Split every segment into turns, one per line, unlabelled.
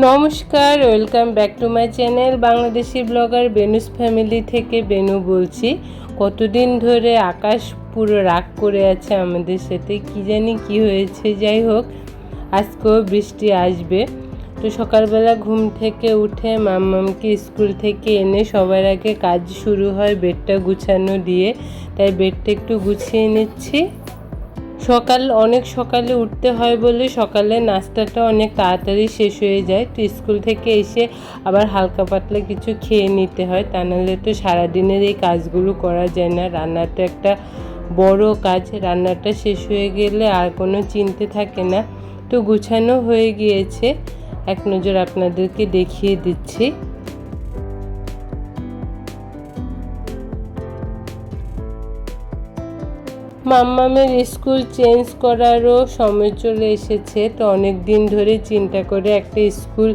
নমস্কার, welcome back to my channel Bangladeshi blogger Benus family থেকে বেনু বলছি। কতদিন ধরে আকাশ পুরো রাগ করে আছে আমাদের সাথে, কি জানি কি হয়েছে। যাই হোক, আজকেও বৃষ্টি আসবে। তো সকালবেলা ঘুম থেকে উঠে মাম্মামকে স্কুল থেকে এনে সবার আগে কাজ শুরু হয় বেডটা গুছানো দিয়ে, তাই বেডটা একটু গুছিয়ে নিচ্ছি। অনেক সকালে উঠতে হয় বলে সকালে নাস্তাটা অনেক তাড়াতাড়ি শেষ হয়ে যায়। তো স্কুল থেকে এসে আবার হালকা পাতলা কিছু খেয়ে নিতে হয়, তা নাহলে তো সারাদিনের এই কাজগুলো করা যায় না। রান্নাটা একটা বড় কাজ, রান্নাটা শেষ হয়ে গেলে আর কোনো চিন্তা থাকে না। তো গুছানো হয়ে গিয়েছে, এক নজর আপনাদেরকে দেখিয়ে দিচ্ছি। মাম্মামের স্কুল চেঞ্জ করারও সময় চলে এসেছে। তো অনেক দিন ধরে চিন্তা করে একটা স্কুল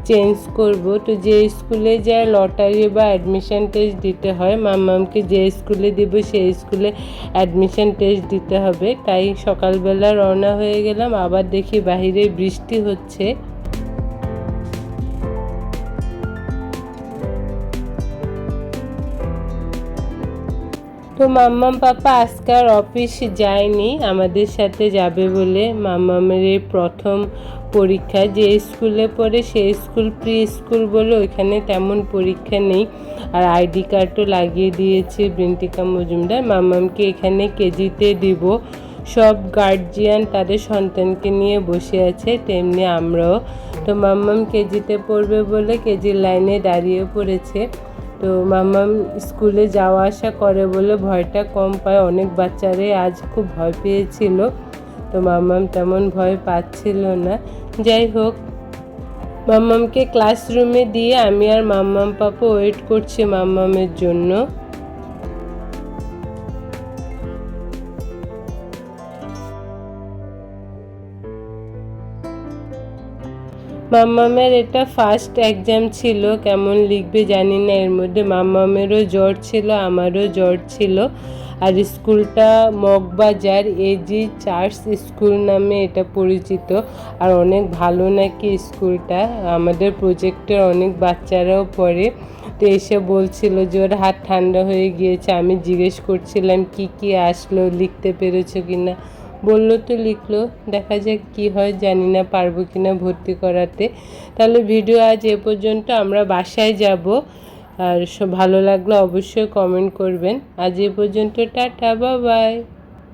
চেঞ্জ করব। তো যে স্কুলে যায় লটারি বা অ্যাডমিশন টেস্ট দিতে হয়, মাম্মামকে যে স্কুলে দেব সেই স্কুলে অ্যাডমিশন টেস্ট দিতে হবে। তাই সকালবেলা রওনা হয়ে গেলাম, আবার দেখি বাইরে বৃষ্টি হচ্ছে। তো মাম্মাম পাপা আজকে আর অফিস যায়নি, আমাদের সাথে যাবে বলে। মাম্মামের এই প্রথম পরীক্ষা, যে স্কুলে পড়ে সেই স্কুল প্রি স্কুল বলে ওইখানে তেমন পরীক্ষা নেই। আর আইডি কার্ডও লাগিয়ে দিয়েছে বৃন্তিকা মজুমদার। মাম্মামকে এখানে কেজিতে দিব। সব গার্জিয়ান তাদের সন্তানকে নিয়ে বসে আছে, তেমনি আমরাও। তো মাম্মাম কেজিতে পড়বে বলে কেজির লাইনে দাঁড়িয়ে পড়েছে। তো মাম্মাম স্কুলে যাওয়া আসা করে বলে ভয়টা কম পায়। অনেক বাচ্চারাই আজ খুব ভয় পেয়েছিল, তো মাম্মাম তেমন ভয় পাচ্ছিল না। যাই হোক, মাম্মামকে ক্লাসরুমে দিয়ে আমি আর মাম্মাম পাপা ওয়েট করছি মাম্মামের জন্য। মাম্মামের এটা ফার্স্ট এক্সাম ছিল, কেমন লিখবে জানি না। এর মধ্যে মাম্মামেরও জ্বর ছিল, আমারও জ্বর ছিল। আর স্কুলটা মগবাজার এজি চার্চ স্কুল নামে এটা পরিচিত। আর অনেক ভালো নাকি স্কুলটা, আমাদের প্রজেক্টের অনেক বাচ্চারাও পড়ে। তো এসে বলছিল যে ওর হাত ঠান্ডা হয়ে গিয়েছে। আমি জিজ্ঞেস করছিলাম কি কি আসলো, লিখতে পেরেছো কি না। বললো তো লিখলো, দেখা যাক কি হয়, জানি না পারবো কিনা ভর্তি করাতে। তাহলে ভিডিও আজ এ পর্যন্ত, আমরা বাসায় যাব। আর ভালো লাগলে অবশ্যই কমেন্ট করবেন। আজ এ পর্যন্ত, টাটা, বাই বাই।